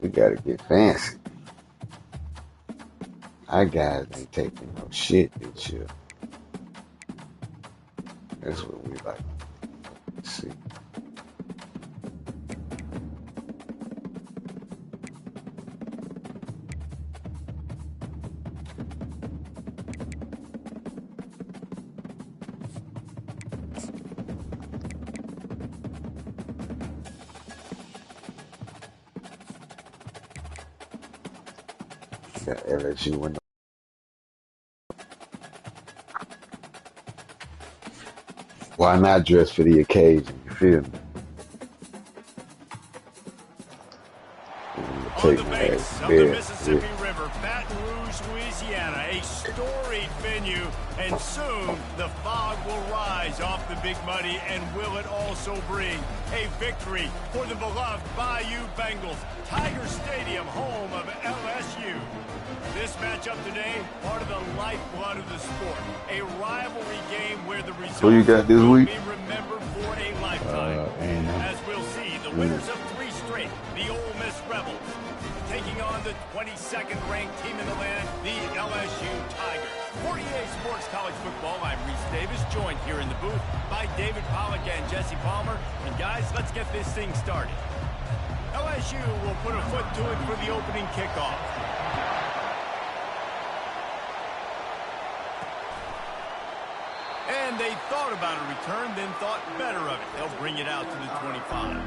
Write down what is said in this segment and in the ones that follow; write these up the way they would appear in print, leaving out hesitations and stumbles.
We gotta get fancy. Our guys ain't taking no shit this year. That's what we like to see. Got LSU winning. Why not dress for the occasion? You feel me? On the banks of the Mississippi River, Baton Rouge, Louisiana, a storied venue, and soon the fog will rise off the Big Muddy, and will it also bring a victory for the beloved Bayou Bengals? Tiger Stadium, home of LSU. This matchup today, part of the lifeblood of the sport. A rivalry game where the results you got this will week? be remembered for a lifetime. As we'll see, the winners of 3 straight, the Ole Miss Rebels, taking on the 22nd ranked team in the land, the LSU Tigers. 48 Sports College Football, I'm Reese Davis, joined here in the booth by David Pollack and Jesse Palmer. And guys, let's get this thing started. LSU will put a foot to it for the opening kickoff. And they thought about a return, then thought better of it. They'll bring it out to the 25.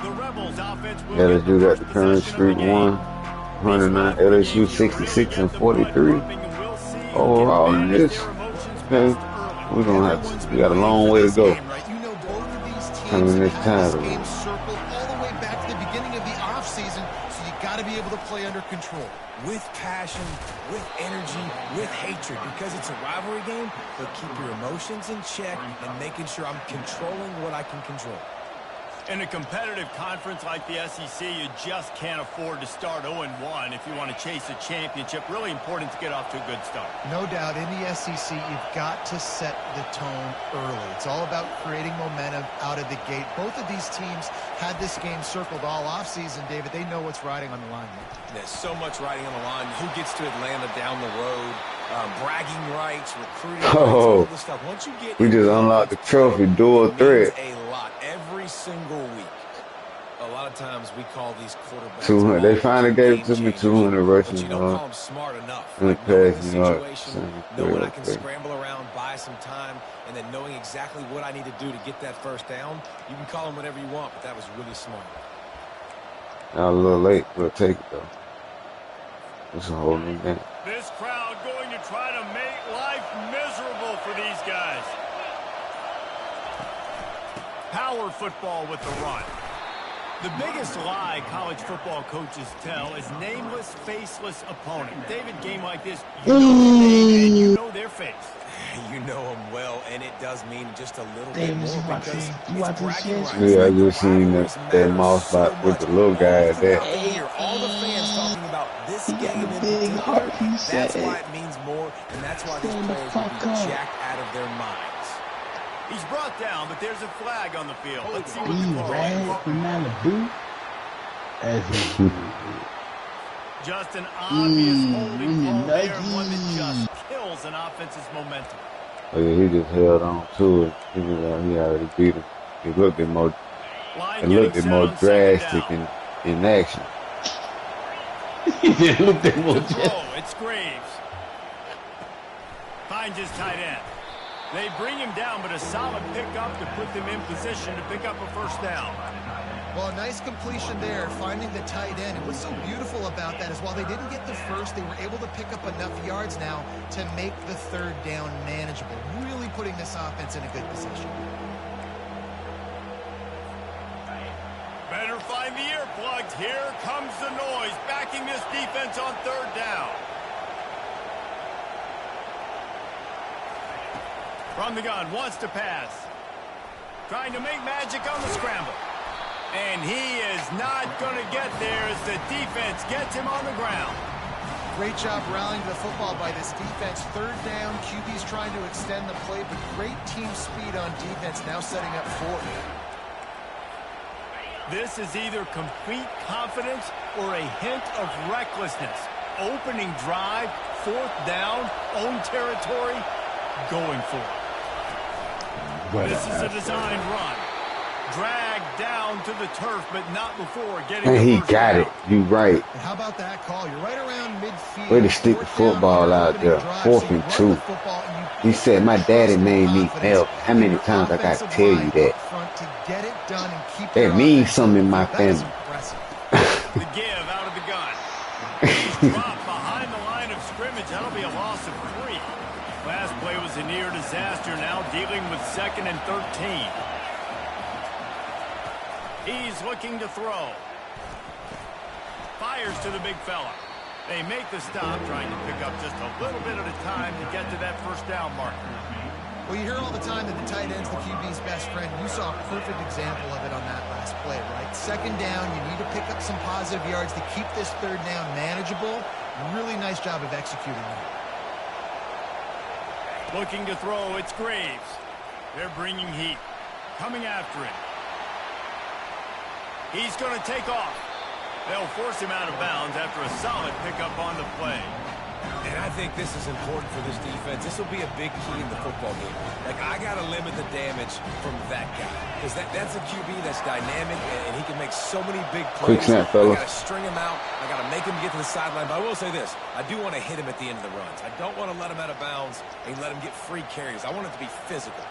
The Rebels offense will LSU got the current streak 109, LSU 66 and 43 overall in this. Okay, we're gonna have to. We got a long way to go. Coming in this time. Games circled all the way back to the beginning of the offseason, so you got to be able to play under control. With passion, with energy, with hatred, because it's a rivalry game, but keep your emotions in check and making sure I'm controlling what I can control. In a competitive conference like the SEC, you just can't afford to start 0-1 if you want to chase a championship. Really important to get off to a good start. No doubt, in the SEC, you've got to set the tone early. It's all about creating momentum out of the gate. Both of these teams had this game circled all offseason, David. They know what's riding on the line here. There's so much riding on the line. Who gets to Atlanta down the road? Bragging rights, recruiting rights, all this stuff. Once you get we just unlocked the trophy dual threat. A lot every single week. A lot of times we call these quarterbacks. 200. They finally gave it to me 200 rushing. You don't call them smart enough. Like knowing the situation, knowing I can scramble around, buy some time, and then knowing exactly what I need to do to get that first down. You can call them whatever you want, but that was really smart. Now a little late. We'll take it though. It's a whole new game. This crowd going to try to make life miserable for these guys. Power football with the run. The biggest lie college football coaches tell is nameless, faceless opponent. David, game like this, you know their name and you know their face. You know them well, and it does mean just a little bit more because it's bragging rights. Yeah, I just seen that mouse spot with the little guy at that. Hear all the fans talking about this game in big heart, he said. That's why it means more, and that's why these players will be jacked out of their minds. He's brought down, but there's a flag on the field. Let's see what the call is. Just an obvious holding call there, one that just kills an offense's momentum. Oh yeah, he just held on to it. He already beat him. It looked more drastic in action. He looked at more drastic. It's Graves. Finds his tight end. They bring him down, but a solid pickup to put them in position to pick up a first down. Well, a nice completion there, finding the tight end. And what's so beautiful about that is while they didn't get the first, they were able to pick up enough yards now to make the third down manageable, really putting this offense in a good position. Better find the earplugs. Here comes the noise, backing this defense on third down. From the gun, wants to pass. Trying to make magic on the scramble. And he is not going to get there as the defense gets him on the ground. Great job rallying to the football by this defense. Third down, QB's trying to extend the play, but great team speed on defense now setting up fourth. This is either complete confidence or a hint of recklessness. Opening drive, 4th down, own territory, going for it. This is a designed run. Dragged down to the turf, but not before getting And the he first got down. it. You right. And how about that call? You're right around midfield. Way to stick the football out there. 4th and 2. He said, my daddy named me Melvin. How many times I got to tell you that? That means something in my family. The give out of the gun. He's dropped behind the line of scrimmage. That'll be a loss of 3. Last play was a near disaster. Now dealing with 2nd and 13. He's looking to throw. Fires to the big fella. They make the stop, trying to pick up just a little bit at a time to get to that first down marker. Well, you hear all the time that the tight end's the QB's best friend. You saw a perfect example of it on that last play, right? 2nd down, you need to pick up some positive yards to keep this 3rd down manageable. Really nice job of executing that. Looking to throw, it's Graves. They're bringing heat. Coming after him. He's going to take off. They'll force him out of bounds after a solid pickup on the play. And I think this is important for this defense. This will be a big key in the football game. Like, I got to limit the damage from that guy. Because that's a QB that's dynamic, and he can make so many big plays. Quick snap, fella. I got to string him out. I got to make him get to the sideline. But I will say this. I do want to hit him at the end of the runs. I don't want to let him out of bounds and let him get free carries. I want it to be physical.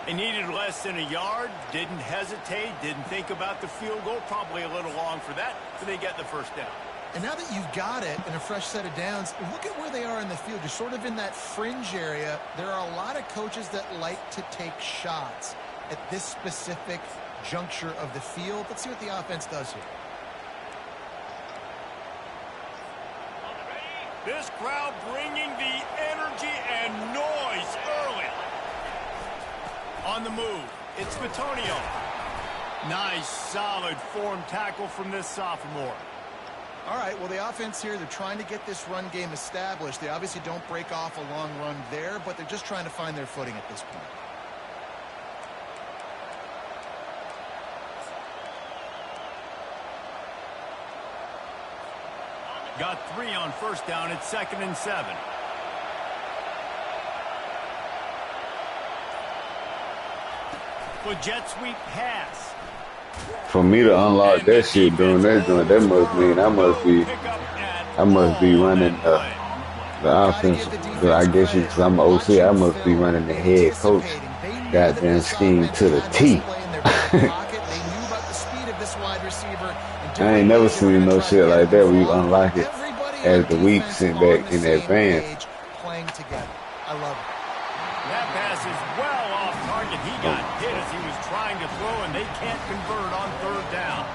They needed less than a yard, didn't hesitate, didn't think about the field goal. Probably a little long for that, so they get the first down. And now that you've got it and a fresh set of downs, look at where they are in the field. You're sort of in that fringe area. There are a lot of coaches that like to take shots at this specific juncture of the field. Let's see what the offense does here. This crowd bringing the energy and noise early. On the move, it's Antonio. Nice, solid form tackle from this sophomore. All right, well, the offense here, they're trying to get this run game established. They obviously don't break off a long run there, but they're just trying to find their footing at this point. Got 3 on first down. It's 2nd and 7. For jet sweep pass. For me to unlock that shit during that joint, that must mean I must be running the offense. I guess because I'm an OC, I must be running the head coach goddamn scheme to the T. I ain't never seen no shit like that where you unlock it as the week sent back in advance. Playing together. I love it. That pass is well off target. He got hit as he was trying to throw, and they can't convert on 3rd down.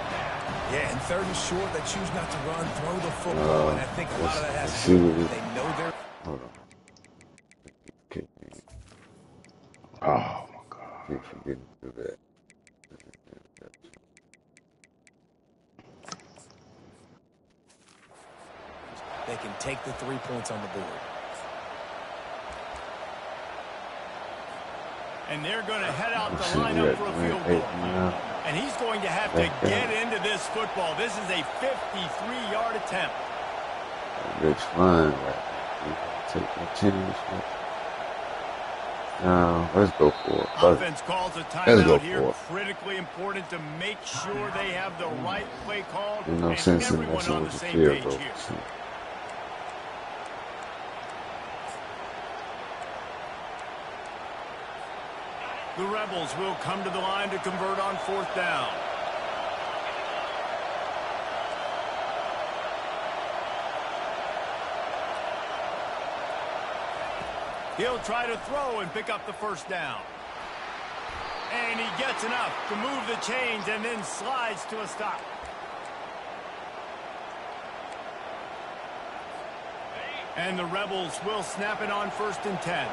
Yeah, and 3rd and short, they choose not to run, throw the football, and I think a lot of that has to do with they know they're... Hold on. Okay. Oh, my God. I keep forgetting to do that. They can take the 3 points on the board. And they're going to head out the lineup for a field goal. And he's going to have to get into this football. This is a 53-yard attempt. That's fine. Take my chance. Let's go for it. Offense calls a timeout here. Critically important to make sure they have the right play called. There's no and sense in everyone messing on with the the same field page goal. here. The Rebels will come to the line to convert on 4th down. He'll try to throw and pick up the first down. And he gets enough to move the chains and then slides to a stop. And the Rebels will snap it on 1st and 10.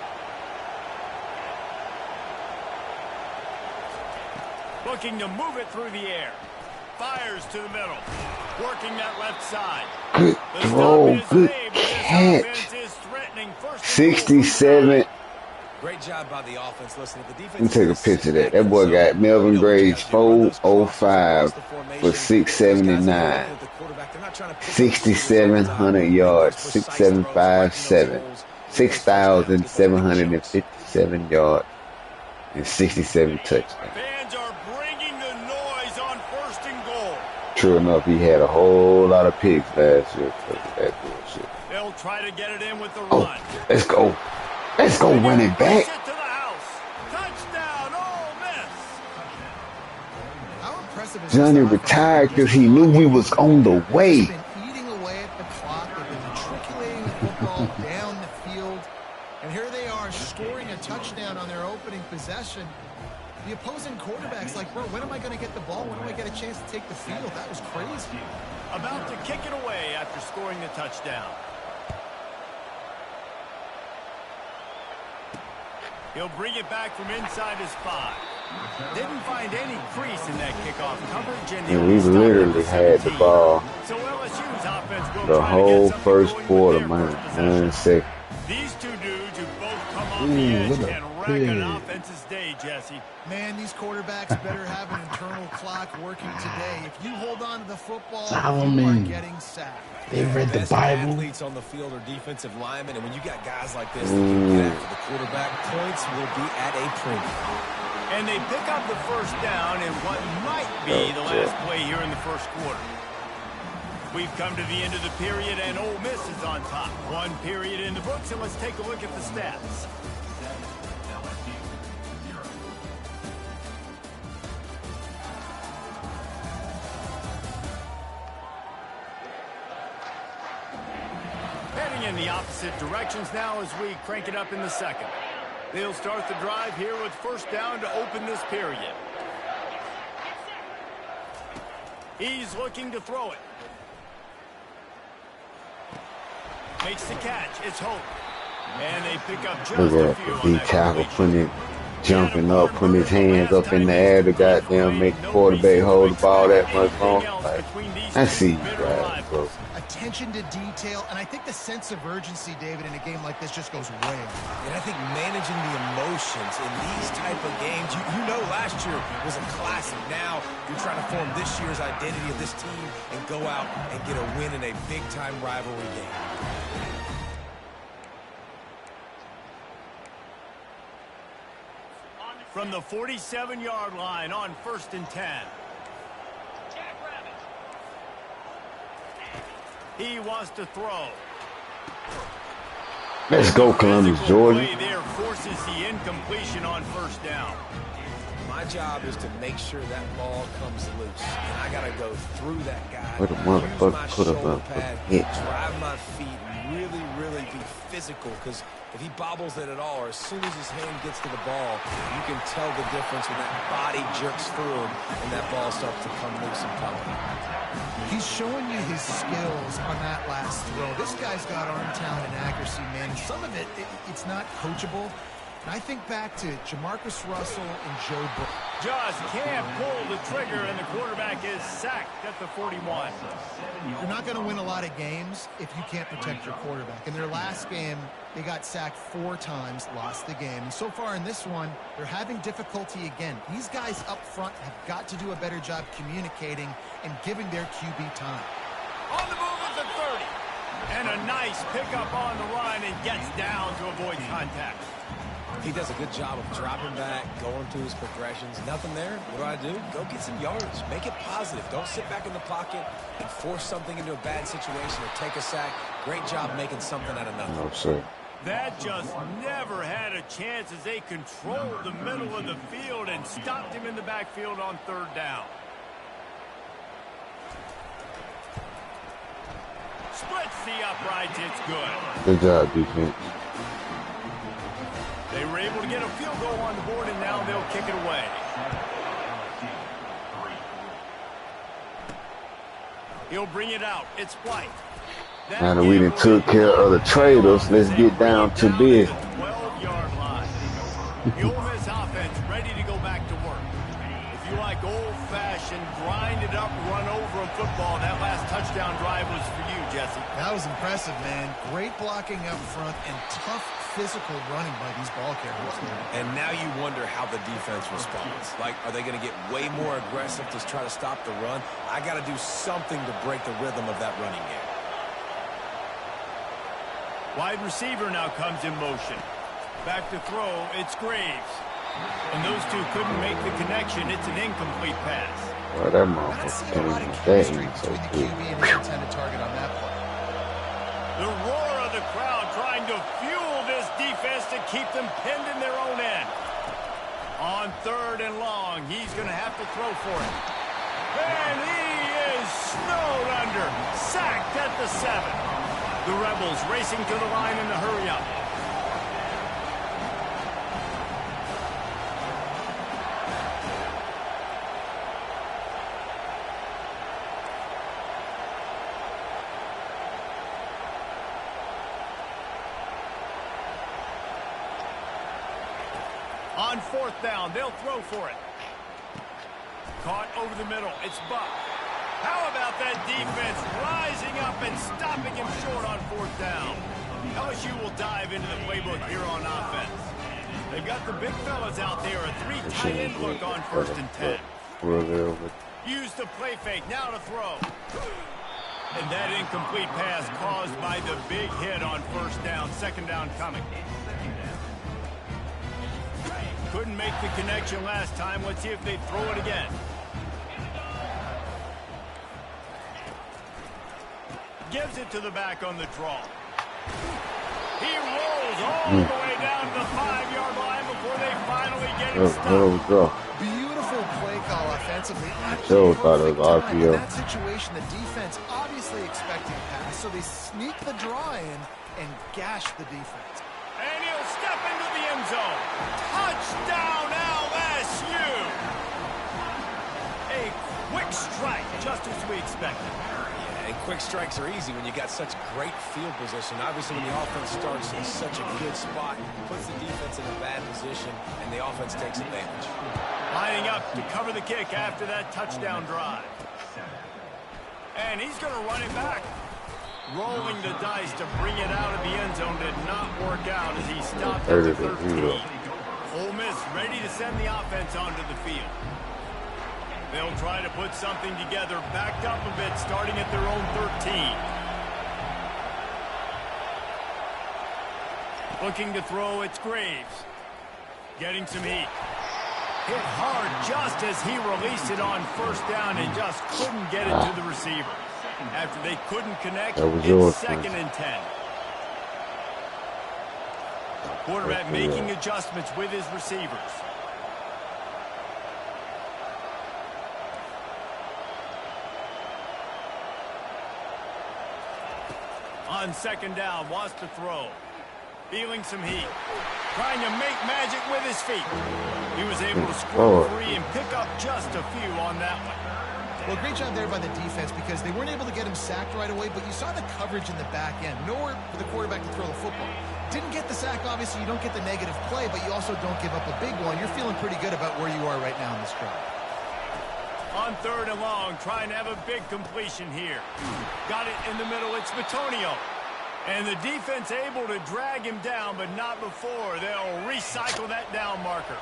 Looking to move it through the air. Fires to the middle. Working that left side. Good throw. Good catch. 67 Great job by the offense. Listen, if the defense Let me take a picture of that. That boy got Melvin Graves 405 for 679, 6,700 yards, 6,757, 6,757 yards, and 67 touchdowns. Fans are bringing the noise on 1st and goal. True enough, he had a whole lot of picks last year because of that bullshit. They'll try to get it in with the Oh, run. let's go. Let's go running back. To the house. Touchdown, Ole Miss. How impressive is Johnny this offense? retired because he knew we was on the way. They've been eating away at the clock. They've been matriculating the football down the field. And here they are scoring a touchdown on their opening possession. The opposing quarterback's like, bro, when am I going to get the ball? When do I get a chance to take the field? That was crazy. About to kick it away after scoring the touchdown. He'll bring it back from inside his 5. Didn't find any crease in that kickoff coverage, and And we literally had the ball so LSU's offense will the try to whole get something first going with quarter, their man. first possession. 9 seconds. These two dudes who both come off the Ooh, edge what a can wreck an pig. offense's day, Jesse. Man, these quarterbacks better have an internal clock working today. If you hold on to the football, you Solomon. are getting sacked. They read the Best Bible. athletes on the field are defensive linemen, and when you got guys like this that can get after the quarterback, points will be at a premium. And they pick up the first down in what might be the last play here in the first quarter. We've come to the end of the period, and Ole Miss is on top. 1 period in the books, and let's take a look at the stats. Heading in the opposite directions now as we crank it up in the second. They'll start the drive here with first down to open this period. He's looking to throw it. Makes the catch. It's Hope. And they pick up just Look a at few the on D that tackle completion. jumping up, putting his hands up in the air to goddamn make the quarterback hold the ball that much longer. Like, I see you guys, bro. Attention to detail, and I think the sense of urgency, David, in a game like this just goes way up. And I think managing the emotions in these type of games, you know last year was a classic. Now you're trying to form this year's identity of this team and go out and get a win in a big-time rivalry game. From the 47-yard line on 1st and 10. He wants to throw. Let's go, Columbus, Jordan. Play there forces the incompletion on first down. My job is to make sure that ball comes loose. And I got to go through that guy. What a motherfucker put up a hit. Drive my feet and really be physical. Because if he bobbles it at all, or as soon as his hand gets to the ball, you can tell the difference when that body jerks through him and that ball starts to come loose and come. He's showing you his skills on that last throw. This guy's got arm talent and accuracy, man. And some of it's not coachable. And I think back to Jamarcus Russell and Joe Burrow. Just can't pull the trigger, and the quarterback is sacked at the 41. You're not going to win a lot of games if you can't protect your quarterback. In their last game, they got sacked 4 times, lost the game. And so far in this one, they're having difficulty again. These guys up front have got to do a better job communicating and giving their QB time. On the move at the 30. And a nice pickup on the run and gets down to avoid contact. He does a good job of dropping back, going through his progressions. Nothing there. What do? Go get some yards. Make it positive. Don't sit back in the pocket and force something into a bad situation or take a sack. Great job making something out of nothing. No, sir. That just never had a chance as they controlled the middle of the field and stopped him in the backfield on 3rd down. Splits the uprights. It's good. Good job, defense. They were able to get a field goal on the board, and now they'll kick it away. He'll bring it out. It's White. Now that we done took care of the traders, let's get down to business. 12-yard line. The Ole Miss offense ready to go back to work. If you like like old-fashioned, grind-it-up, run-over football. That last touchdown drive was for you, Jesse. That was impressive, man. Great blocking up front and tough physical running by these ball carriers. And now you wonder how the defense responds. Like, are they going to get way more aggressive to try to stop the run? I got to do something to break the rhythm of that running game. Wide receiver now comes in motion. Back to throw, it's Graves. And those two couldn't make the connection. It's an incomplete pass. Well, that motherfucker can't even Chemistry so between the good. QB and the intended target on that play. The roar of the crowd trying to fuel this defense to keep them pinned in their own end. On 3rd and long, he's going to have to throw for it. And he is snowed under. Sacked at the 7. The Rebels racing to the line in the hurry-up. On 4th down, they'll throw for it. Caught over the middle. It's Buck. How about that defense rising up and stopping him short on 4th down? LSU will dive into the playbook here on offense. They've got the big fellas out there. A 3 tight end look on 1st and 10. Use the play fake. Now to throw. And that incomplete pass caused by the big hit on 1st down. 2nd down coming. Couldn't make the connection last time. Let's see if they throw it again. Gives it to the back on the draw. He rolls all the way down to the 5-yard line before they finally get him stopped. Beautiful play call offensively. Joe thought it was In RPO. that situation, the defense obviously expecting pass, so they sneak the draw in and gash the defense. And he'll step into the end zone. Touchdown, LSU! A quick strike, just as we expected. Yeah, and quick strikes are easy when you got such great field position. Obviously, when the offense starts in such a good spot, puts the defense in a bad position, and the offense takes advantage. Lining up to cover the kick after that touchdown drive. And he's going to run it back. Rolling the dice to bring it out of the end zone did not work out as he stopped at the 13. Ole Miss ready to send the offense onto the field. They'll try to put something together, backed up a bit, starting at their own 13. Looking to throw, it's Graves. Getting some heat. Hit hard just as he released it on 1st down and just couldn't get it to the receiver. After they couldn't connect, it's 2nd and 10. Quarterback making adjustments with his receivers. On 2nd down, wants to throw. Feeling some heat. Trying to make magic with his feet. He was able to score free and pick up just a few on that one. Well, great job there by the defense because they weren't able to get him sacked right away, but you saw the coverage in the back end. Nowhere for the quarterback to throw the football. Didn't get the sack, obviously. You don't get the negative play, but you also don't give up a big one. You're feeling pretty good about where you are right now in this drive. On 3rd and long, trying to have a big completion here. Got it in the middle. It's Matonio. And the defense able to drag him down, but not before. They'll recycle that down marker.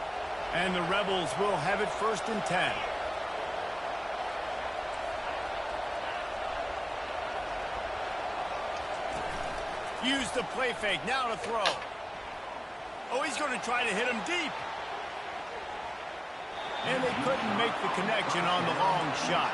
And the Rebels will have it 1st and 10. Use the play fake. Now to throw. Oh, he's going to try to hit him deep. And they couldn't make the connection on the long shot.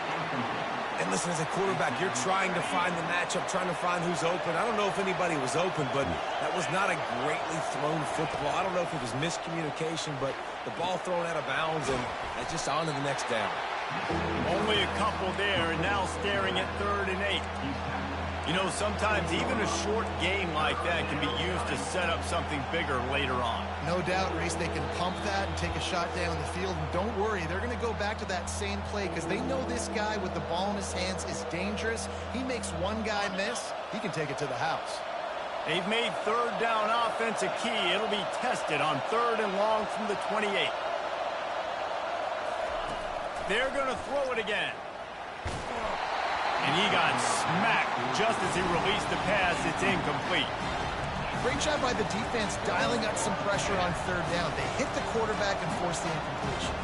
And listen, as a quarterback, you're trying to find the matchup, trying to find who's open. I don't know if anybody was open, but that was not a greatly thrown football. I don't know if it was miscommunication, but the ball thrown out of bounds, and just on to the next down. Only a couple there, and now staring at 3rd and 8. You know, sometimes even a short game like that can be used to set up something bigger later on. No doubt, Reese, they can pump that and take a shot down the field. And don't worry, they're going to go back to that same play because they know this guy with the ball in his hands is dangerous. He makes one guy miss, he can take it to the house. They've made 3rd down offense a key. It'll be tested on 3rd and long from the 28. They're going to throw it again. And he got smacked just as he released the pass. It's incomplete. Great job by the defense dialing up some pressure on third down. They hit the quarterback and forced the incompletion.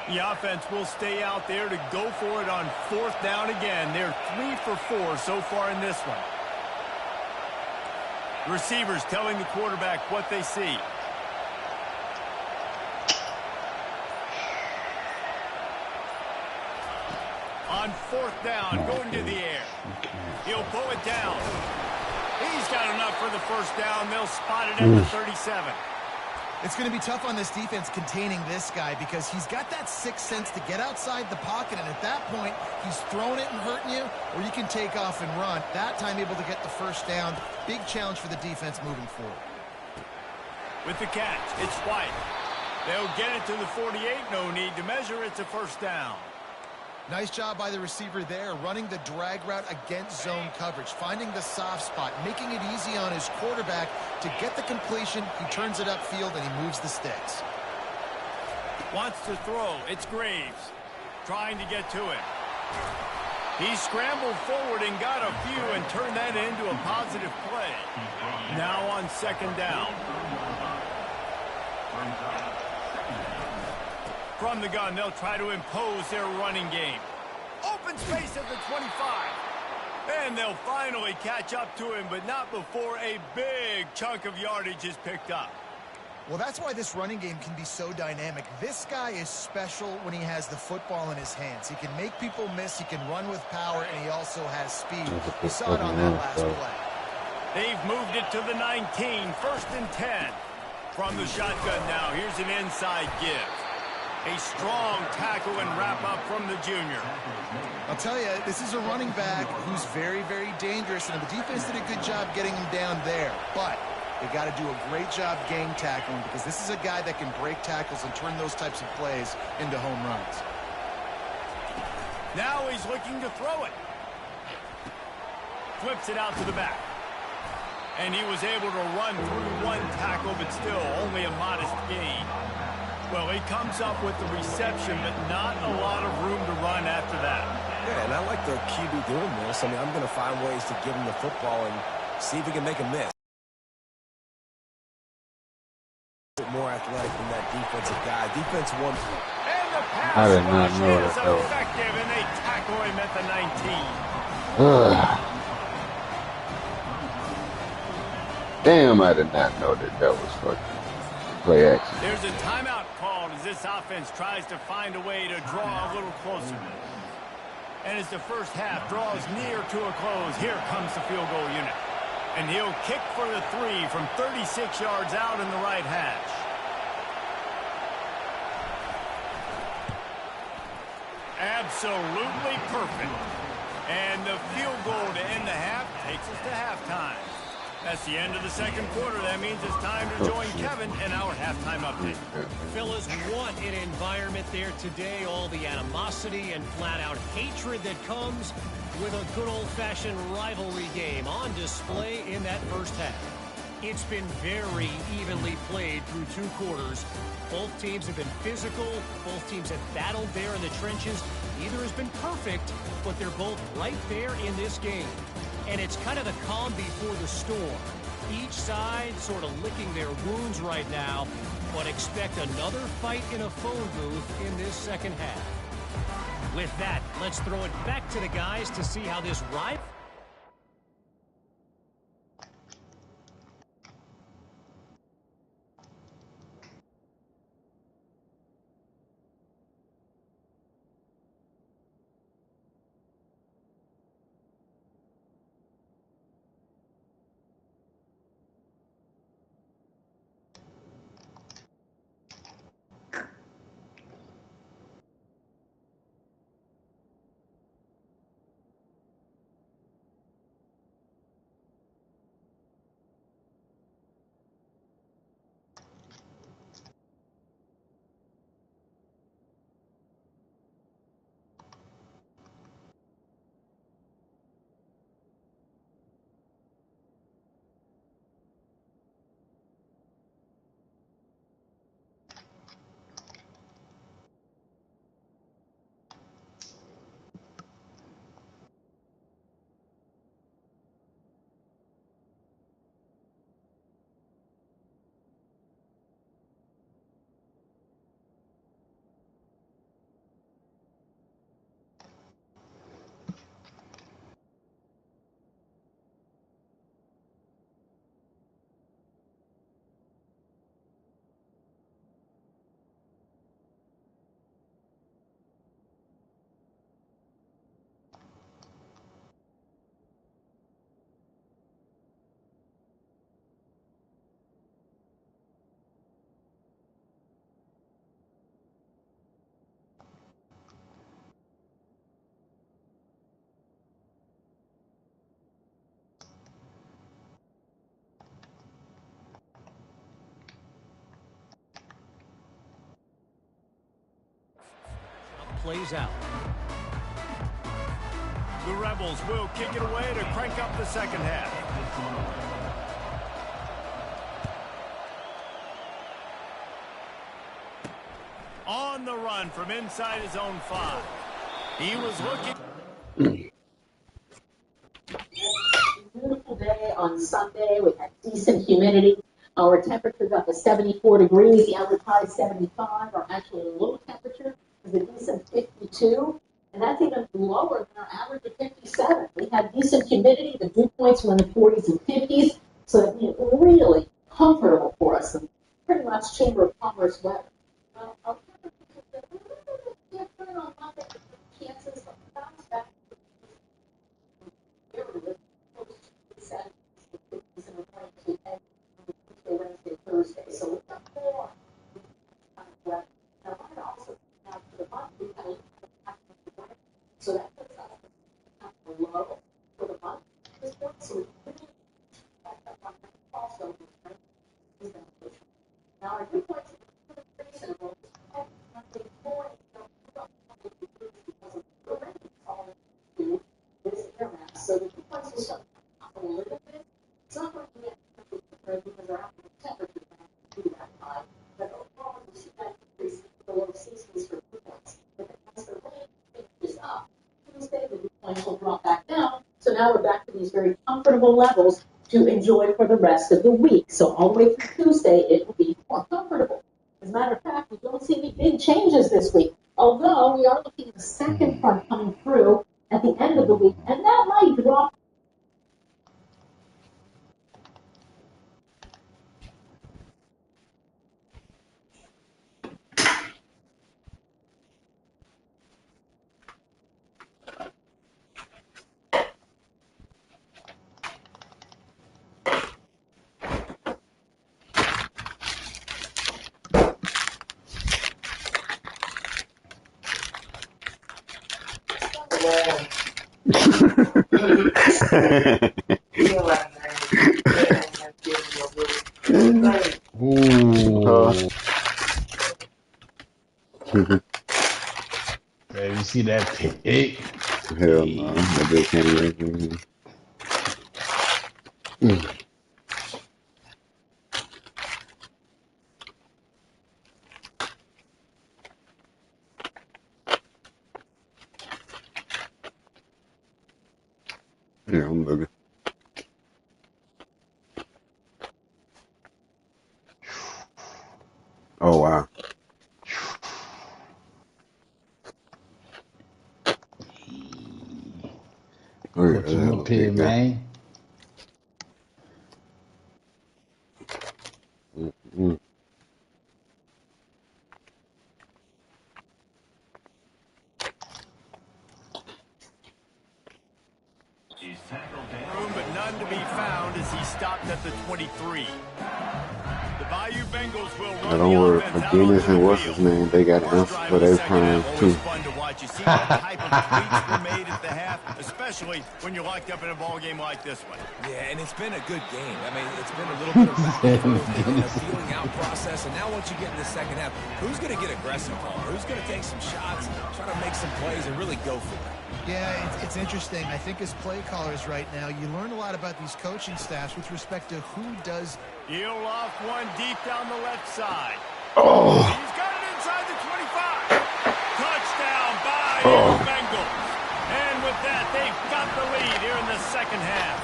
The offense will stay out there to go for it on fourth down again. They're 3 for 4 so far in this one. Receivers telling the quarterback what they see. On fourth down, going to the air. He'll pull it down. He's got enough for the first down. They'll spot it at the 37. It's going to be tough on this defense containing this guy because he's got that sixth sense to get outside the pocket, and at that point, he's throwing it and hurting you, or you can take off and run. That time able to get the first down. Big challenge for the defense moving forward. With the catch, it's White. They'll get it to the 48. No need to measure. It's a first down. Nice job by the receiver there, running the drag route against zone coverage, finding the soft spot, making it easy on his quarterback to get the completion. He turns it upfield, and he moves the sticks. Wants to throw. It's Graves trying to get to it. He scrambled forward and got a few and turned that into a positive play. Now on second down. From the gun, they'll try to impose their running game. Open space at the 25. And they'll finally catch up to him, but not before a big chunk of yardage is picked up. Well, that's why this running game can be so dynamic. This guy is special when he has the football in his hands. He can make people miss, he can run with power, and he also has speed. We saw it on that last play. They've moved it to the 19, first and 10. From the shotgun now, here's an inside give. A strong tackle and wrap-up from the junior. I'll tell you, this is a running back who's very, very dangerous, and the defense did a good job getting him down there. But they got to do a great job game tackling because this is a guy that can break tackles and turn those types of plays into home runs. Now he's looking to throw it. Flips it out to the back. And he was able to run through one tackle, but still only a modest gain. Well, he comes up with the reception, but not a lot of room to run after that. Yeah, and I like the QB doing this. I mean, I'm going to find ways to give him the football and see if he can make a miss. More athletic than that defensive guy. Defense won. And the pass I did not know is that was effective, and they tackle him at the 19. Damn, I did not know that was fucking play action. There's a timeout called as this offense tries to find a way to draw a little closer. And as the first half draws near to a close, here comes the field goal unit. And he'll kick for the 3 from 36 yards out in the right hash. Absolutely perfect. And the field goal to end the half takes us to halftime. That's the end of the second quarter. That means it's time to join Kevin in our halftime update. Fellas, what an environment there today. All the animosity and flat-out hatred that comes with a good old-fashioned rivalry game on display in that first half. It's been very evenly played through 2 quarters. Both teams have been physical. Both teams have battled there in the trenches. Neither has been perfect, but they're both right there in this game. And it's kind of the calm before the storm. Each side sort of licking their wounds right now, but expect another fight in a phone booth in this second half. With that, let's throw it back to the guys to see how this rivalry. plays out. The Rebels will kick it away to crank up the second half. On the run from inside his own 5. He was looking. Beautiful day on Sunday. We had decent humidity. Our temperature got to 74 degrees. The average high is 75. Our actual low temperature is a decent 52. And that's even lower than our average of 57. We had decent humidity. The dew points were in the 40s and 50s. So it made it really comfortable for us and pretty much Chamber of Commerce weather. Our temperatures are a little bit different on Monday. Chances of bounce back. Wednesday, Thursday. So we've got more kind of weather. Now, I also now for the month we had a little bit of weather. So that puts us kind of low for the month at this point. So we really back up on that also is beneficial. Now our dew points are reasonable. Monday morning, because of the rain falling into this air mass. So the dew points will start up a little bit. It's not going to be because our outdoor temperature is not that high, but overall we see that increase below 60s for dew points. But as the rain finishes up, Tuesday the dew points will drop back down. So now we're back to these very comfortable levels to enjoy for the rest of the week. So all the way through Tuesday, it will be more comfortable. As a matter of fact, we don't see any big changes this week, although we are looking at the second front coming through at the end of the week, and that might drop. Baby, you see that pick? Hell no, that bitch can't make it. Yeah, I'm looking. Oh wow. Look at Put that you in the hell of a pit, big guy. man. Mm-hmm. Room, but none to be found as he stopped at the 23. The Bayou Bengals will Now run don't the worry, offense out McGinnis onto and the what's his field. name, they got First answers drive for of the their second half, primes always too. fun to watch. You see what type of tweaks were made at the half, especially when you're locked up in a ball game like this one. Yeah, and it's been a good game. I mean, it's been a little bit of back and forth and a McGinnis. feeling out process. And now once you get in the second half, who's going to get aggressive, Paul? Who's going to take some shots, try to make some plays, and really go for it? Yeah, it's interesting. I think as play callers right now, you learn a lot about these coaching staffs with respect to who does. He'll off one deep down the left side. Oh, He's got it inside the 25. Touchdown, Bayou oh. Bengals. And with that, they've got the lead here in the second half.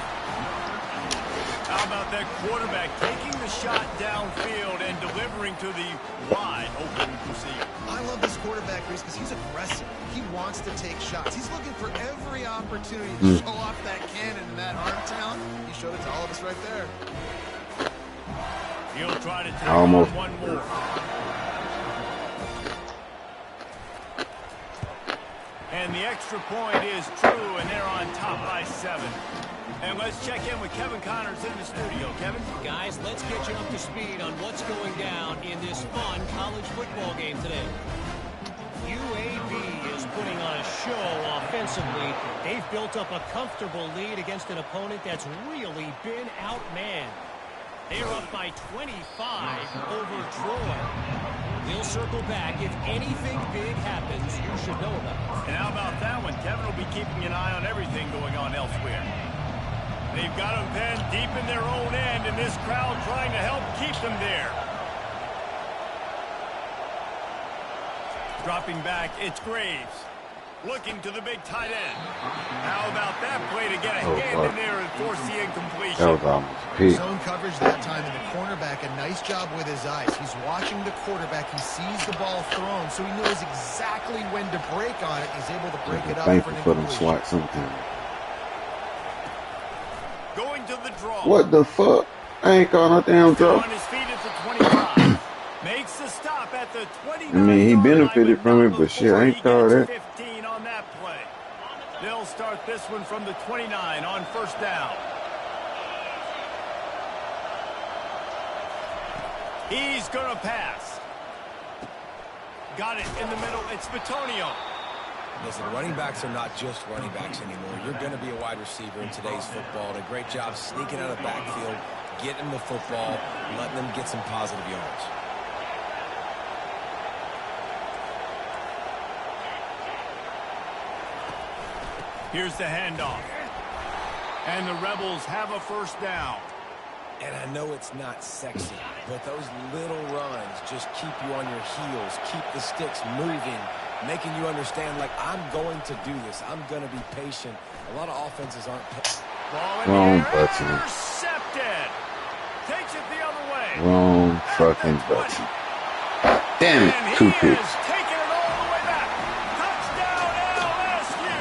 How about that quarterback taking the shot downfield and delivering to the wide open receiver? I love this quarterback, Reese, because he's aggressive. He wants to take shots. He's looking for every opportunity to show off that cannon and that arm talent. He showed it to all of us right there. He'll try to take Almost. on one more. And the extra point is true, and they're on top by 7. And let's check in with Kevin Connors in the studio. Kevin? Guys, let's get you up to speed on what's going down in this fun college football game today. UAB is putting on a show offensively. They've built up a comfortable lead against an opponent that's really been outmanned. They're up by 25 over Troy. He'll circle back. If anything big happens, you should know about it. And how about that one? Kevin will be keeping an eye on everything going on elsewhere. They've got them pinned deep in their own end, and this crowd trying to help keep them there. Dropping back, it's Graves. Looking to the big tight end. How about that play to get a hand in there and force the incompletion? That was almost a pick. Zone coverage that time, and the cornerback, a nice job with his eyes. He's watching the quarterback. He sees the ball thrown, so he knows exactly when to break on it. He's able to break it up Thankful for for an them incompletion. swats sometimes. Going to the draw. What the fuck? I ain't caught no damn Still draw. on his feet at the 25. Makes the stop at the 29. I mean, he benefited from it, but shit, I ain't caught that. 15 on that play. They'll start this one from the 29 on first down. He's going to pass. Got it in the middle. It's Batonio. Listen, running backs are not just running backs anymore. You're going to be a wide receiver in today's football. Did a great job sneaking out of the backfield, getting the football, letting them get some positive yards. Here's the handoff. And the Rebels have a first down. And I know it's not sexy, but those little runs just keep you on your heels, keep the sticks moving, making you understand, like, I'm going to do this. I'm going to be patient. A lot of offenses aren't. Ball in Wrong the air, button. intercepted. Takes it the other way. Wrong fucking At the 20. button. Damn And it, he 2 is picks. taking it all the way back. Touchdown LSU.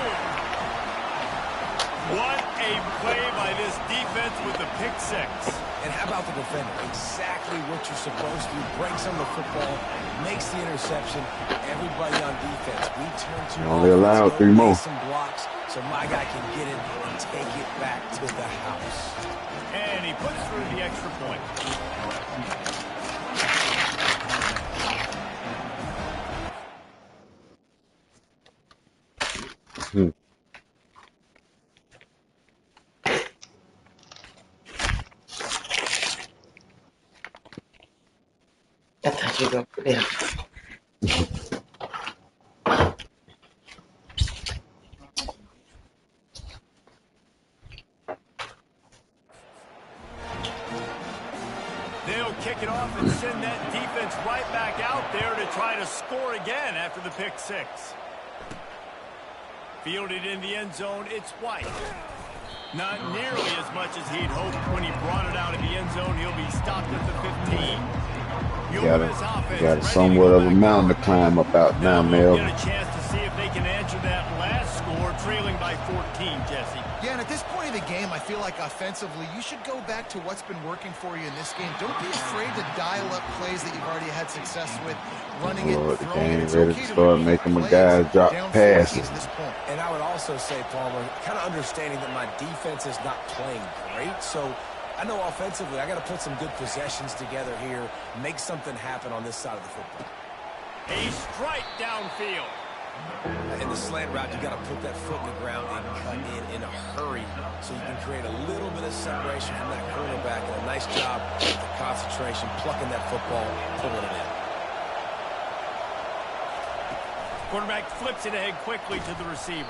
What a play by this defense with the pick six. And how about the defender? Exactly what you're supposed to do. Breaks on the football, makes the interception. Everybody on defense, we turn to You only allowed 3 more. some blocks so my guy can get it and take it back to the house. And he puts through the extra point. I thought you were going to put it. They'll kick it off and send that defense right back out there to try to score again after the pick six. Fielded in the end zone, it's White. Not nearly as much as he'd hoped when he brought it out of the end zone. He'll be stopped at the 15. Got a somewhat of a mountain to climb up out now, Mel. Get a chance to see if they can answer that last score, trailing by 14, Jesse. Yeah, and at this point of the game, I feel like offensively, you should go back to what's been working for you in this game. Don't be afraid to dial up plays that you've already had success with, running it, Lord, the throwing game it. It's ready okay to to start repeat making my plays guys drop down 14 passes. at this point. And I would also say, Palmer, kind of understanding that my defense is not playing great, so I know offensively I got to put some good possessions together here, make something happen on this side of the football. A strike downfield. In the slant route, you got to put that foot in the ground and cut in a hurry so you can create a little bit of separation from that quarterback. And a nice job with the concentration, plucking that football, pulling it in. Quarterback flips it ahead quickly to the receiver.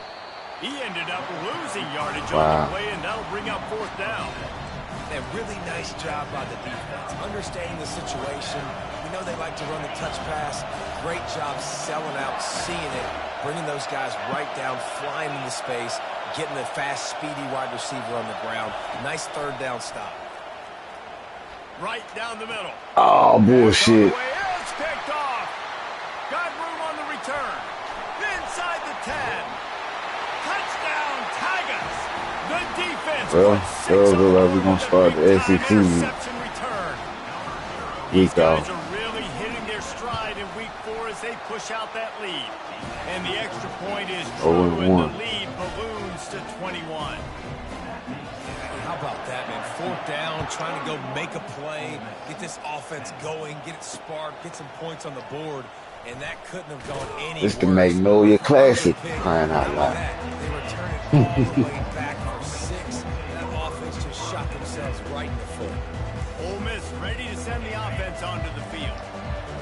He ended up losing yardage on Wow. the play, and that'll bring up fourth down. A really nice job by the defense, understanding the situation. We know they like to run the touch pass. Great job selling out, seeing it, bringing those guys right down, flying into space, getting a fast, speedy wide receiver on the ground. Nice third down stop. Right down the middle. Oh, bullshit. It's picked off. Got room on the return. Inside the 10. Touchdown, Tigers. The defense. Well, puts six those on are the like we're board gonna with a start the big-time SEC. interception return. These Geek guys off. are really hitting their stride in week 4 as they push out that lead. And the extra point is true, and the 0-1. lead balloons to 21. How about that, man? Fourth down, trying to go make a play, get this offense going, get it sparked, get some points on the board, and that couldn't have gone any It's the worse. Magnolia Classic, crying out How loud. about that? They return it all the way back for 6, and that offense just shot themselves right in the foot. Ole Miss ready to send the offense onto the field.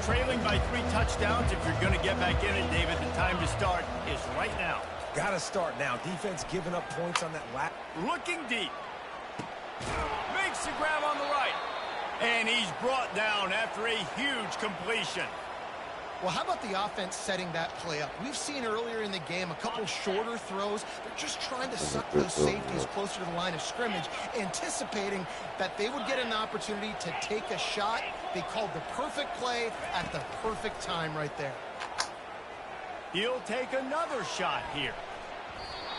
Trailing by 3 touchdowns. If you're going to get back in it, David, the time to start is right now. Got to start now. Defense giving up points on that lap. Looking deep. Makes the grab on the right. And he's brought down after a huge completion. Well, how about the offense setting that play up? We've seen earlier in the game a couple shorter throws. They're just trying to suck those safeties closer to the line of scrimmage, anticipating that they would get an opportunity to take a shot. They called the perfect play at the perfect time right there. He'll take another shot here.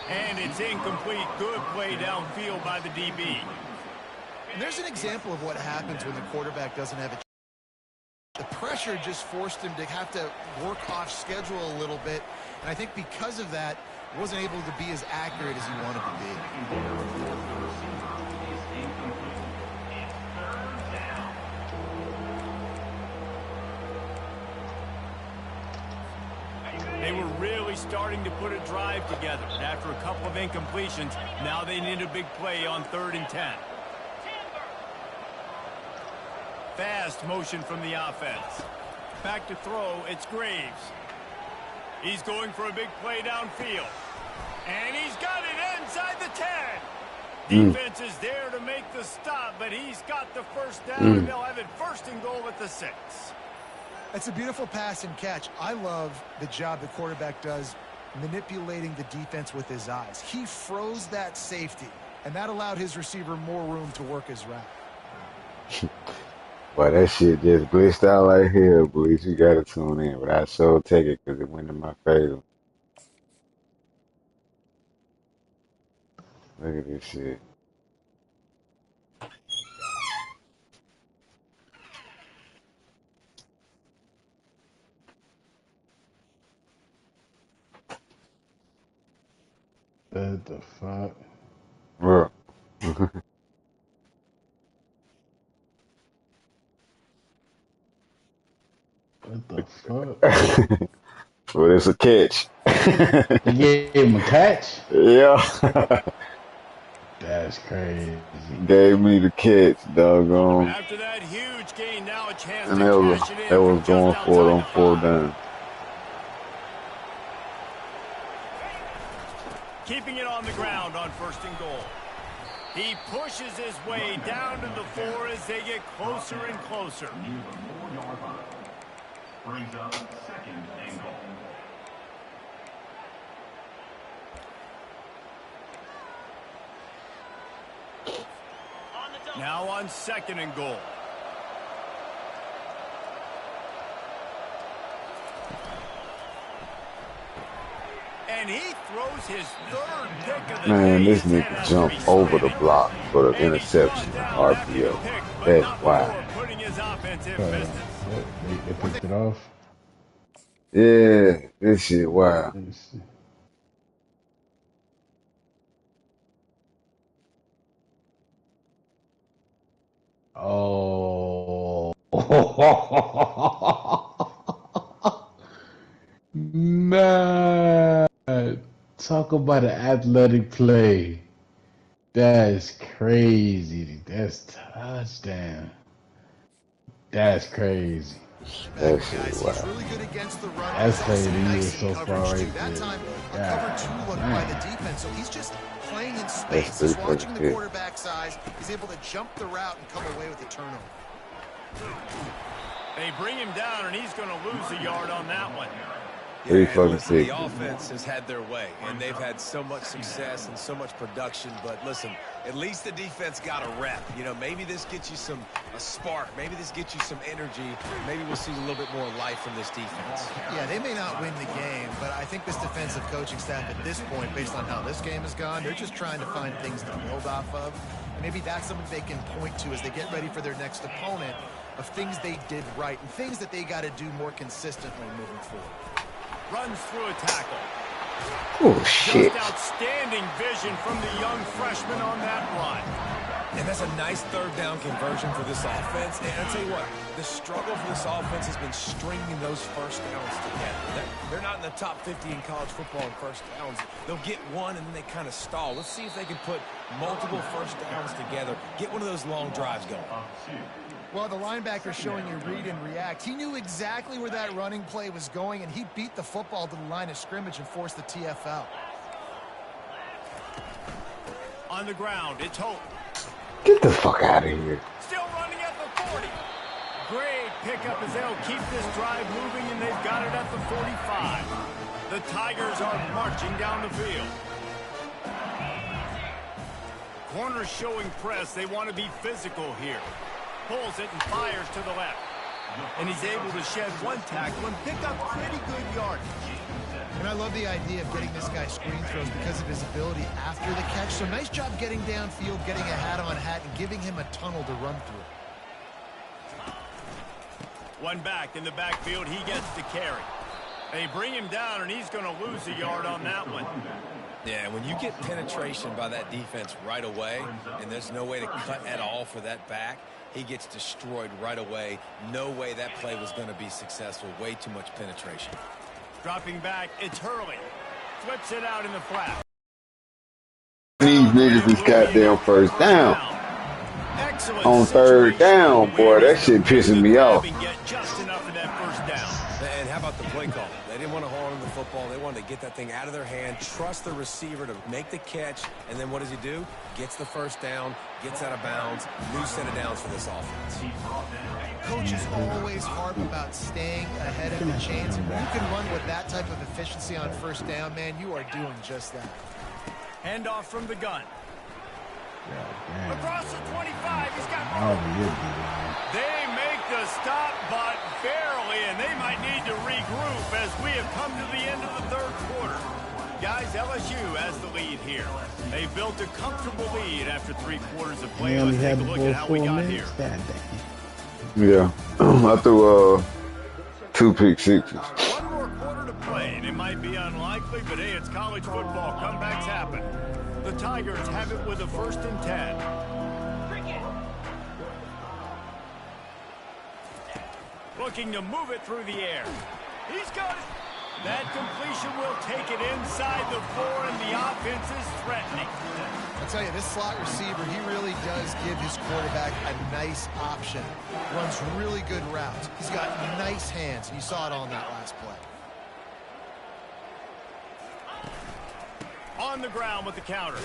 And it's incomplete. Good play downfield by the DB. And there's an example of what happens when the quarterback doesn't have a chance. The pressure just forced him to have to work off schedule a little bit. And I think because of that, wasn't able to be as accurate as he wanted to be. They were really starting to put a drive together. After a couple of incompletions, now they need a big play on 3rd and 10. Fast motion from the offense. Back to throw, it's Graves. He's going for a big play downfield. And he's got it inside the 10. Defense is there to make the stop, but he's got the first down, and they'll have it 1st and goal at the 6. That's a beautiful pass and catch. I love the job the quarterback does manipulating the defense with his eyes. He froze that safety, and that allowed his receiver more room to work his route. Boy, that shit just glitched out like hell, boys. You gotta tune in, but I sure take it because it went in my favor. Look at this shit. What the fuck? Bro. What the fuck? Well, it's a catch. He gave him a catch? Yeah. That's crazy. Gave me the catch, doggone. After that huge gain, now a chance And to cash it in that was from going just for it on outside 4th the 5. down. Keeping it on the ground on 1st and goal. He pushes his way down to the 4 as they get closer and closer. Brings up 2nd and goal. Now on 2nd and goal. And he throws his 3rd pick of the Man, day. this His head nigga has to jumped be over the slamming. block for the And he's interception brought down after the RPO. pick, but That's not wild. before putting his offense in business. They picked it off. Yeah, this shit wild. Let me see. Oh. Man. Talk about an athletic play. That's crazy. That's touchdown. That's crazy. That shit Guys, he's wild. really good against the run. That's He's also played the year nice in so far coverage, too. right That there. time, a God, cover 2 look by man. the defense, so he's just playing in That's space. three He's watching the fucking quarterback's eyes. He's able to jump the route and come away with the turnover. They bring him down, and he's going to lose a yard on that one. Three And fucking listen, picks. the offense has had their way, and they've had so much success and so much production. But listen, at least the defense got a rep. You know, maybe this gets you a spark. Maybe this gets you some energy. Maybe we'll see a little bit more life from this defense. Yeah, they may not win the game, but I think this defensive coaching staff at this point, based on how this game has gone, they're just trying to find things to build off of. And maybe that's something they can point to as they get ready for their next opponent, of things they did right and things that they got to do more consistently moving forward. Runs through a tackle. Oh, shit. Just outstanding vision from the young freshman on that run. And that's a nice third down conversion for this offense. And I'll tell you what, the struggle for this offense has been stringing those first downs together. They're not in the top 50 in college football in first downs. They'll get one, and then they kind of stall. Let's see if they can put multiple first downs together, get one of those long drives going. Well, the linebacker's showing you read and react. He knew exactly where that running play was going, and he beat the football to the line of scrimmage and forced the TFL. On the ground, it's Hope. Get the fuck out of here. Still running at the 40. Great pickup as they'll keep this drive moving, and they've got it at the 45. The Tigers are marching down the field. Corners showing press. They want to be physical here. Pulls it and fires to the left. And he's able to shed one tackle and pick up pretty good yardage. And I love the idea of getting this guy screen throws because of his ability after the catch. So nice job getting downfield, getting a hat-on-hat, and giving him a tunnel to run through. One back in the backfield. He gets the carry. They bring him down, and he's going to lose a yard on that one. Yeah, when you get penetration by that defense right away, and there's no way to cut at all for that back, he gets destroyed right away. No way that play was going to be successful. Way too much penetration. Dropping back, it's Hurley. Flips it out in the flat. These niggas is goddamn first down. Excellent On third down, boy, that shit pissing me off. Just enough of that first down. And how about the play call? They didn't want to hold on to the football. They wanted to get that thing out of their hand, trust the receiver to make the catch, and then what does he do? Gets the first down, gets out of bounds, new set of downs for this offense. Coaches always harp about staying ahead of the chains. And when you can run with that type of efficiency on first down, man, you are doing just that. Handoff from the gun. Yeah, across the 25, he's got oh, They make the stop, but barely, and they might need to regroup as we have come to the end of the third quarter. Guys, LSU has the lead here. They built a comfortable lead after 3 quarters of play. Let's take a look at how we got here. Yeah, I threw 2 pick sixes. One more quarter to play, and it might be unlikely, but hey, it's college football. Comebacks happen. The Tigers have it with a 1st and 10. Looking to move it through the air. He's got it. That completion will take it inside the 4, and the offense is threatening. I'll tell you, this slot receiver, he really does give his quarterback a nice option. Runs really good routes. He's got nice hands. You saw it on that last play. On the ground with the counter.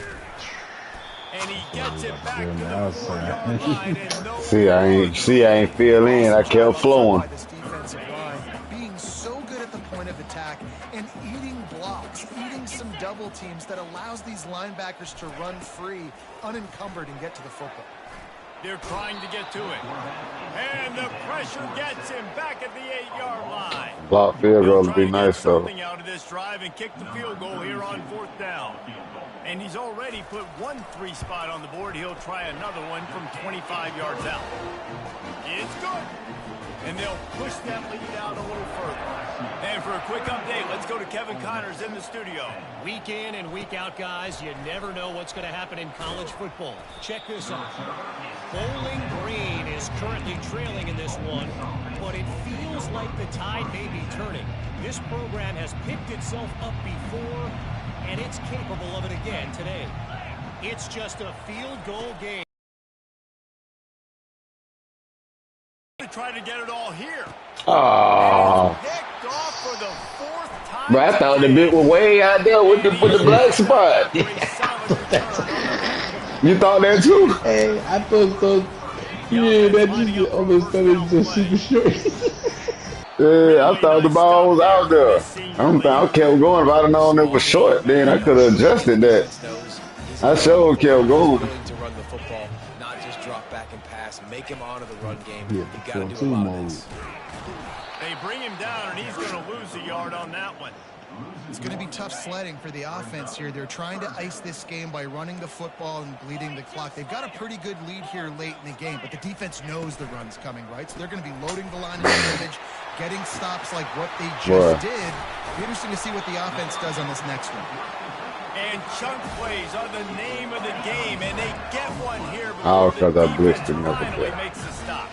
And he gets it back to the 4-yard line. And no See, I ain't feel in. I kept flowing. This defensive line being so good at the point of attack and eating blocks, eating some double teams that allows these linebackers to run free, unencumbered, and get to the football. They're trying to get to it. And the pressure gets him back at the 8-yard line. Block field goal would be nice, though. Something out of this drive and kick the field goal here on 4th down. And he's already put 1 3 spot on the board. He'll try another one from 25 yards out. It's good. And they'll push that lead out a little further. And for a quick update, let's go to Kevin Connors in the studio. Week in and week out, guys, you never know what's going to happen in college football. Check this out. Bowling Green is currently trailing in this one, but it feels like the tide may be turning. This program has picked itself up before, and it's capable of it again today. It's just a field goal game. Try to get it all here. Oh. Picked off for the 4th time. But I thought the bit was way out there with the black spot. You thought that too? Hey, I thought so. Yeah, that just almost started to super short. Yeah, I thought the ball was out there. I kept going. If I'd have known it was short, then I could have adjusted that. I sure kept going. To run the football, not just drop back and pass, make him honor the run game. You got to do a lot of this. They bring him down, and he's going to lose a yard on that one. It's going to be tough sledding for the offense here. They're trying to ice this game by running the football and bleeding the clock. They've got a pretty good lead here late in the game, but the defense knows the run's coming, right? So they're going to be loading the line of scrimmage, getting stops like what they just did. Be interesting to see what the offense does on this next one. And chunk plays are the name of the game, and they get one here Oh, before because the I defense blitzed another finally bit. makes the stop.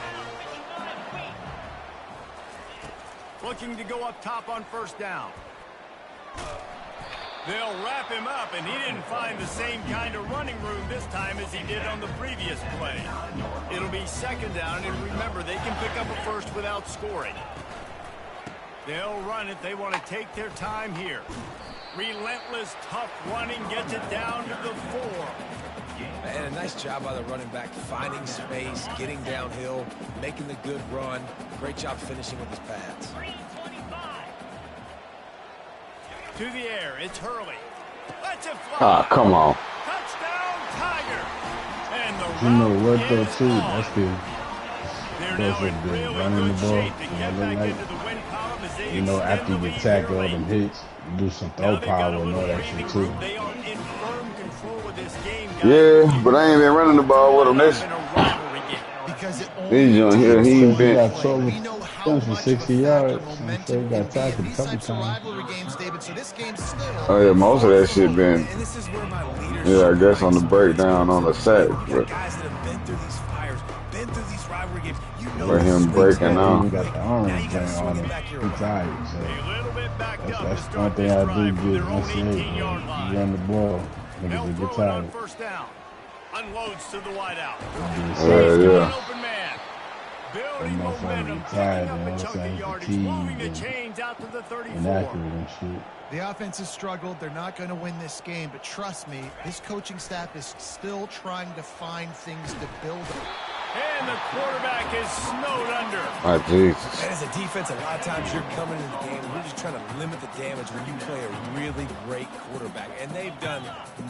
Looking to go up top on first down. They'll wrap him up, and he didn't find the same kind of running room this time as he did on the previous play. It'll be second down, and remember, they can pick up a first without scoring. They'll run it. They want to take their time here. Relentless, tough running gets it down to the 4. And a nice job by the running back, finding space, getting downhill, making the good run. Great job finishing with his pads. To the air, it's Hurley. Let's it fly. Ah, come on. Touchdown, Tiger. And the You know route what though is too? on. That's the They're that's now what in the really running the good ball. shape to You get know, back like, into the win column as they you know, extend after the you lead get here tackled late. them hits, you do some Now throw they've got power a and all little that breathing shit too. room. They are in firm control of this game, guys. Yeah, but I ain't been running the ball with him. This In a rivalry game. Because it these only young here, takes he ain't Because he been. got play. 12 We know how attempts for much of a 60 factor yards. I'm sure momentum he can got be in tackled a these couple types of times. rivalry games, David. So this game's still Oh yeah, most of that shit been. And this is where my leadership Yeah, I guess on the experience breakdown on the comes in. sack, You but got guys that have been through these fires, been through these rivalry games. You know for this him swings breaking back He even out. got the arm Now you gotta joint swing on it him. back your He way. tired, so A little bit backed up to that's one start thing this I do drive from get their own NCAA. 18-yard You line. run the ball, They'll niggas will get throw it on tired. first down. Unloads to the wideout. Be Yeah, He's safe. got an yeah. open man. That Building motherfucker momentum, get picking tired, up you know a what I'm chunk of saying? yardage, Fatigued moving the and chains out to the 34. inaccurate and shit. The offense has struggled. They're not going to win this game, but trust me, this coaching staff is still trying to find things to build on. And the quarterback is snowed under. My Jesus. And as a defense, a lot of times you're coming into the game and you're just trying to limit the damage when you play a really great quarterback. And they've done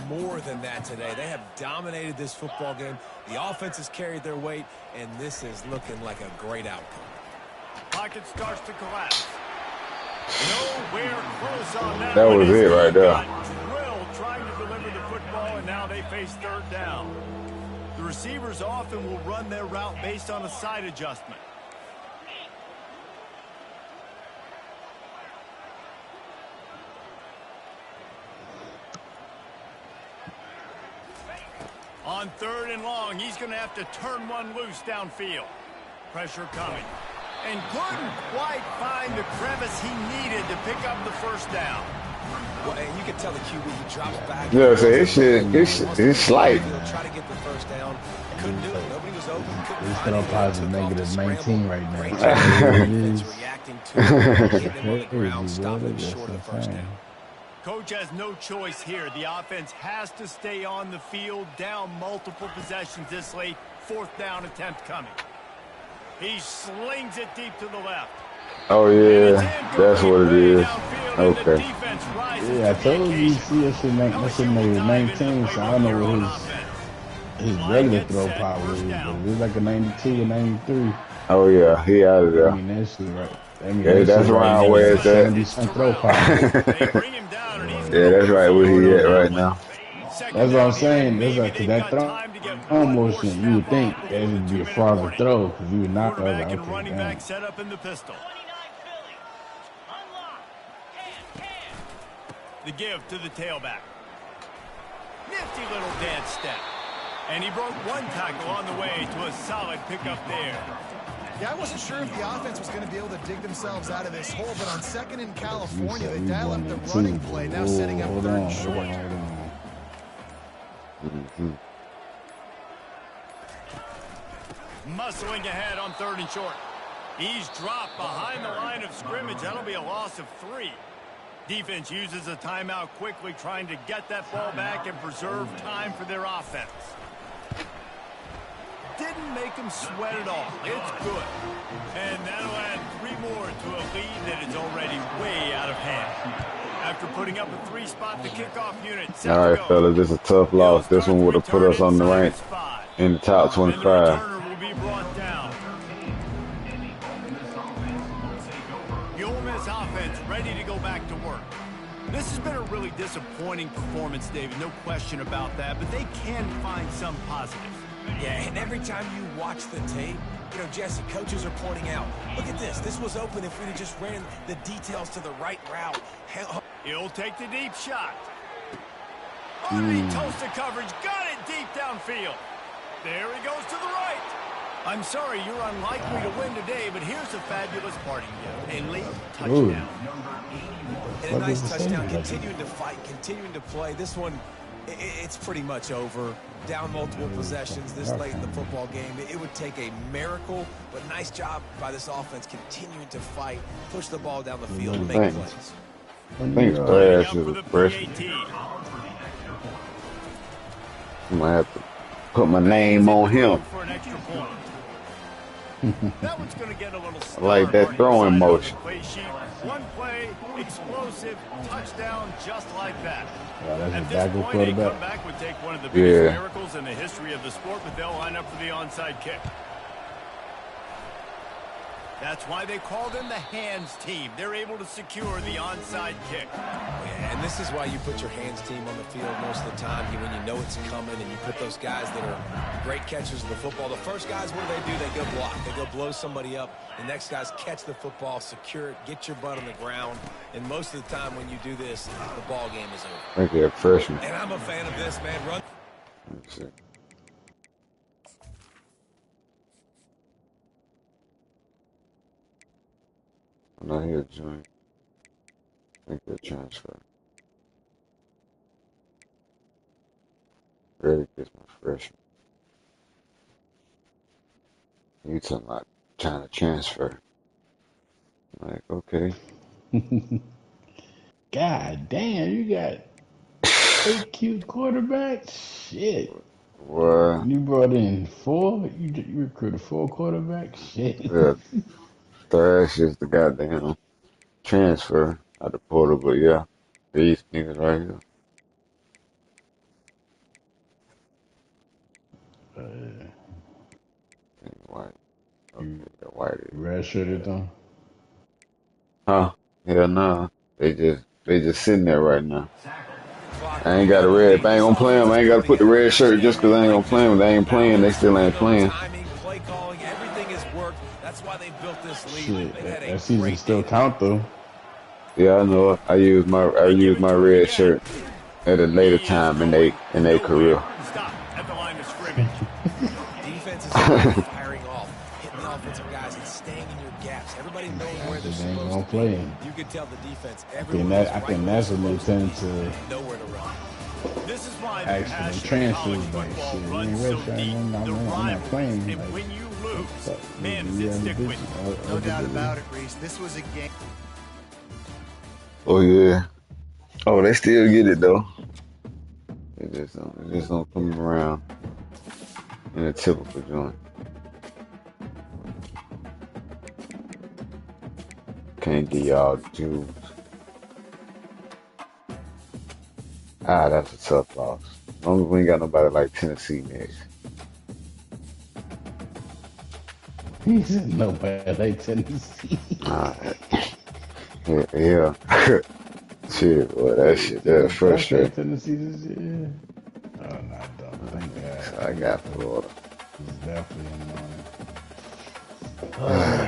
more than that today. They have dominated this football game. The offense has carried their weight, and this is looking like a great outcome. Pocket starts to collapse. Nowhere close on that. That one was as it he right there. got drilled trying to deliver the football, and now they face third down. The receivers often will run their route based on a side adjustment. On third and long, he's going to have to turn one loose downfield. Pressure coming. And couldn't quite find the crevice he needed to pick up the first down. Well, and you can tell the QB, he drops back. Yeah, so it's slight. Try to get the first down. Couldn't do it. Nobody was open. Couldn't It's find still it. positive Took off the negative scramble. 19 right now. Great That's job. what it Defense is. reacting to it, getting him on the ground, Crazy, stopping bro. him That's short of the what first I'm down. saying. Coach has no choice here. The offense has to stay on the field, down multiple possessions this late. Fourth down attempt coming. He slings it deep to the left. Oh yeah, that's what it is. Okay. Yeah, I told you, see, that shit make 19, so I don't know what his regular throw power is, but if it's like a 92 or 93, Oh yeah, he out of I there. mean, that shit right. I mean, Yeah, that that's shit right around now where is it's at. 70-some throw power. Yeah, that's right where he at right now. That's what I'm saying. That's like, cause that throw motion, you would think that would be a farther throw, cause you would not. I was like, okay, running damn. back set up in the pistol. The give to the tailback. Nifty little dance step. And he broke one tackle on the way to a solid pickup there. Yeah, I wasn't sure if the offense was going to be able to dig themselves out of this hole, but on second in California, they dial up the running play, now setting up third and short. Muscling ahead on third and short. He's dropped behind the line of scrimmage. That'll be a loss of 3. Defense uses a timeout quickly, trying to get that ball back and preserve time for their offense. Didn't make them sweat at all. It's good. And that'll add 3 more to a lead that is already way out of hand. After putting up a 3-spot, the kickoff unit set All to right, go. fellas, this is a tough loss. This one would have put us on the rank in the top 25. Returner will be brought down. The Ole Miss offense ready to go back to work. This has been a really disappointing performance, David. No question about that, but they can find some positives. Yeah, and every time you watch the tape, you know, Jesse, coaches are pointing out, look at this. This was open if we'd have just ran the details to the right route. He'll take the deep shot. Underneath toasted coverage, got it deep downfield. There he goes to the right. I'm sorry, you're unlikely to win today, but here's a fabulous parting gift. A late touchdown. And a nice touchdown, continuing to fight, continuing to play. This one, it's pretty much over. Down multiple possessions this late in the football game. It would take a miracle, but nice job by this offense continuing to fight, push the ball down the field, and make plays. Thanks, Flash is a freshman. I'm gonna have to put my name on him. For an extra point. That one's going to get a little I like that throwing motion. One play, explosive, touchdown, just like that. That's At a this backward point, a quarterback. comeback would take one of the biggest miracles in the history of the sport, but they'll line up for the onside kick. That's why they call them the hands team. They're able to secure the onside kick. Yeah, and this is why you put your hands team on the field most of the time when you know it's coming, and you put those guys that are great catchers of the football. The first guys, what do? They go block. They go blow somebody up. The next guys catch the football, secure it, get your butt on the ground. And most of the time when you do this, the ball game is over. I think they're freshman. And I'm a fan of this, man. Run. Let's see. I'm not here, joint. I think they're transfer. Really gets my freshman. You talking about trying to transfer? I'm like, okay. God damn, you got 8 cute quarterbacks? Shit. Well, You brought in 4? You recruited 4 quarterbacks? Shit. yeah, Thrash is the goddamn transfer out the portal, but yeah, these niggas right here. White. Okay, the white is. Redshirted though? Huh? Hell no. They just sitting there right now. I ain't got a red. If I ain't gonna play them, I ain't gotta put the red shirt just because I ain't gonna play them. If they ain't playing, they still ain't playing. Play calling, everything has worked. That's why they built this league. Shit, that season still count though. Yeah, I know. I use my red shirt at a later time in their career. Stop at the line of scrimmage. Defense is firing off, hitting the offensive guys and staying in your gaps. Everybody knows where they're supposed to play. You can tell the defense. I think that's what they tend to nowhere to run. This is why the actually passion of transfers. college Like, football shit, runs you so ain't red deep. shirt, The I'm not playing. rivalries, and Like, when you lose, man, you does it in stick the with you. business, No doubt about it, Reese. This was a game. Oh yeah. Oh, they still get it though. It just don't come around in a typical joint. Can't get y'all the jewels. Ah, that's a tough loss. As long as we ain't got nobody like Tennessee next. He said nobody like Tennessee. Yeah. Shit, boy, that's frustrating. Tennessee this year? Oh, no, I don't think that. I got Florida. It's definitely annoying.